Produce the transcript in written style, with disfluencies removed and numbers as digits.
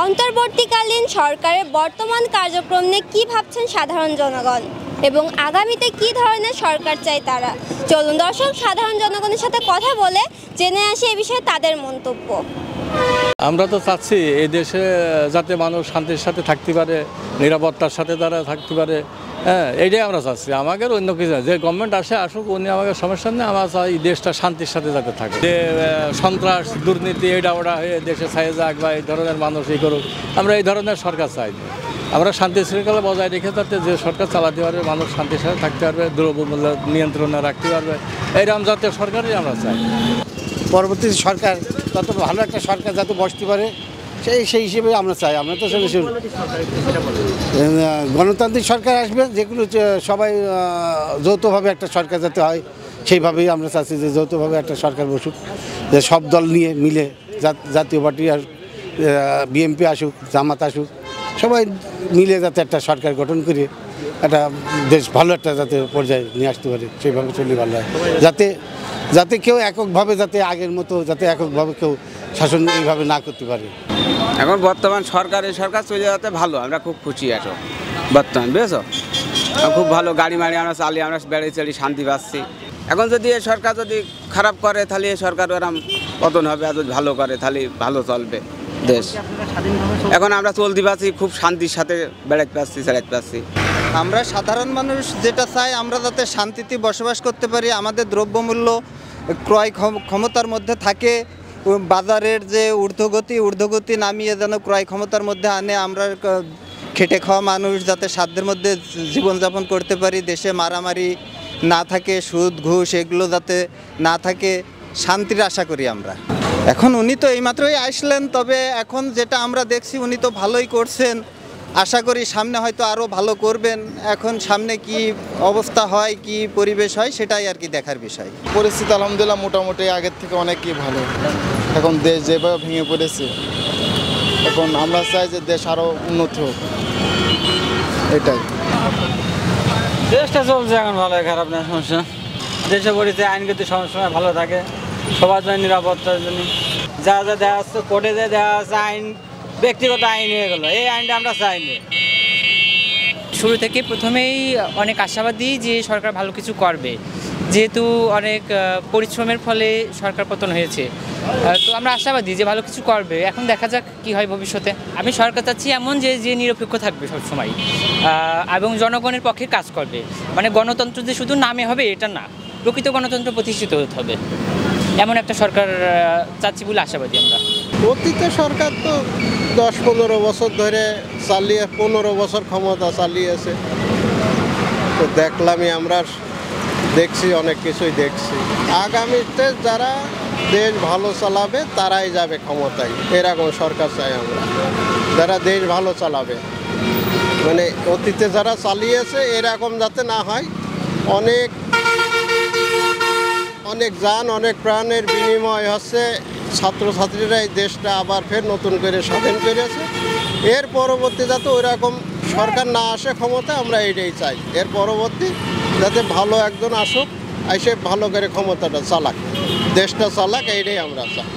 অন্তর্বর্তীকালীন সরকারের বর্তমান কার্যক্রম নিয়ে কী ভাবছেন সাধারণ জনগণ এবং আগামীতে কী ধরনের সরকার চায় তারা? চলুন দর্শক, সাধারণ জনগণের সাথে কথা বলে জেনে আসি এ বিষয়ে তাদের মন্তব্য। আমরা তো চাচ্ছি এই দেশে যাতে মানুষ শান্তির সাথে থাকতে পারে, নিরাপত্তার সাথে তারা থাকতে পারে। হ্যাঁ, এইটাই আমরা চাচ্ছি। আমাদের অন্য কিছু যে গভর্নমেন্ট আসুক, উনি আমাদের সমস্যা নেই। আমরা চাই এই দেশটা শান্তির সাথে যাতে থাকে, যে সন্ত্রাস দুর্নীতি এটা ওটা হয়ে দেশে ছায়ে যাক বা এই ধরনের মানুষ এই করুক, আমরা এই ধরনের সরকার চাই। আমরা শান্তি শৃঙ্খলা বজায় রেখে যাতে যে সরকার চালাতে পারবে, মানুষ শান্তির সাথে থাকতে পারবে, দ্রব্যমূল্য নিয়ন্ত্রণে রাখতে পারবে, এইরকম জাতীয় সরকারই আমরা চাই। পরবর্তী সরকার তত ভালো একটা সরকার যাতে বসতে পারে সেই হিসেবে আমরা চাই। আমরা তো গণতান্ত্রিক সরকার আসবে, যেগুলো সবাই যৌথভাবে একটা সরকার যাতে হয় সেইভাবেই আমরা চাচ্ছি, যে যৌথভাবে একটা সরকার বসুক, যে সব দল নিয়ে মিলে, জাতীয় পার্টি আর বিএনপি আসুক, জামাত আসুক, সবাই মিলে যাতে একটা সরকার গঠন করে একটা দেশ ভালো একটা যাতে পর্যায়ে নিয়ে আসতে পারে, সেইভাবে চললে ভালো হয়। যাতে কেউ এককভাবে, যাতে আগের মতো যাতে এককভাবে কেউ শাসন এইভাবে না করতে পারে। এখন বর্তমান এই সরকার চলে যাতে ভালো, আমরা খুব খুশি আছো বর্তমান, বুঝেছো? খুব ভালো গাড়ি মাড়ি আমরা চালিয়ে, আমরা বেড়ে চলি, শান্তি পাচ্ছি। এখন যদি এই সরকার যদি খারাপ করে তাহলে এই সরকার এরকম পতন হবে, আর যদি ভালো করে তাহলে ভালো চলবে দেশ। এখন আমরা চলতে পারছি, খুব শান্তির সাথে বেড়াতে পারছি, চালাতে পারছি। আমরা সাধারণ মানুষ যেটা চাই, আমরা যাতে শান্তিতে বসবাস করতে পারি, আমাদের দ্রব্যমূল্য ক্রয় ক্ষমতার মধ্যে থাকে, বাজারের যে ঊর্ধ্বগতি নামিয়ে যেন ক্রয় ক্ষমতার মধ্যে আনে, আমরা খেটে খাওয়া মানুষ যাতে সাধ্যের মধ্যে জীবনযাপন করতে পারি, দেশে মারামারি না থাকে, সুদ ঘুষ এগুলো যাতে না থাকে, শান্তির আশা করি আমরা। এখন উনি তো এইমাত্রই আসলেন, তবে এখন যেটা আমরা দেখছি উনি তো ভালোই করছেন, আশা করি সামনে হয়তো আরও ভালো করবেন। এখন সামনে কি অবস্থা হয়, কি পরিবেশ হয়, সেটাই আর কি দেখার বিষয়। পরিস্থিতি আলহামদুলিল্লাহ মোটামুটি আগের থেকে অনেকই ভালো। এখন দেশ যেভাবে ভেঙে পড়েছে, এখন আমরা চাই যে দেশ আরও উন্নতি হোক, এটাই। দেশটা চলছে এখন ভালো, খারাপ না, সমস্যা। দেশে পরিস্থিতি আইনগতি সবসময় ভালো থাকে, সবার জন্য নিরাপত্তার জন্য। যা দেওয়া যাচ্ছে কোর্টে, যে দেওয়া আছে আইন ব্যক্তিগত আইন হয়ে গেলো, এই আইনটা আমরা চাইনি। শুরু থেকে প্রথমেই অনেক আশাবাদী যে সরকার ভালো কিছু করবে, যেহেতু অনেক পরিশ্রমের ফলে সরকার পতন হয়েছে, তো আমরা আশাবাদী যে ভালো কিছু করবে। এখন দেখা যাক কি হয় ভবিষ্যতে। আমি সরকার চাচ্ছি এমন যে নিরপেক্ষ থাকবে সবসময় এবং জনগণের পক্ষে কাজ করবে। মানে গণতন্ত্র যে শুধু নামে হবে এটা না, প্রকৃত গণতন্ত্র প্রতিষ্ঠিত হতে হবে, এমন একটা সরকার চাচ্ছি বলে আশাবাদী আমরা। অতীতে সরকার তো 10-15 বছর ধরে 15 বছর ক্ষমতা চালিয়েছে, তো দেখলামই, আমরা দেখছি, অনেক কিছুই দেখছি। আগামীতে যারা দেশ ভালো চালাবে তারাই যাবে ক্ষমতায়, এরকম সরকার চাই আমরা, যারা দেশ ভালো চালাবে। মানে অতীতে যারা চালিয়েছে এরকম যাতে না হয়। অনেক জান, অনেক প্রাণের বিনিময় হচ্ছে, ছাত্রছাত্রীরা এই দেশটা আবার ফের নতুন করে স্বাধীন করেছে। এর পরবর্তী যাতে ওইরকম সরকার না আসে ক্ষমতায়, আমরা এইটাই চাই। এর পরবর্তী যাতে ভালো একজন আসুক, এসে ভালো করে ক্ষমতাটা চালাক, দেশটা চালাক, এইটাই আমরা চাই।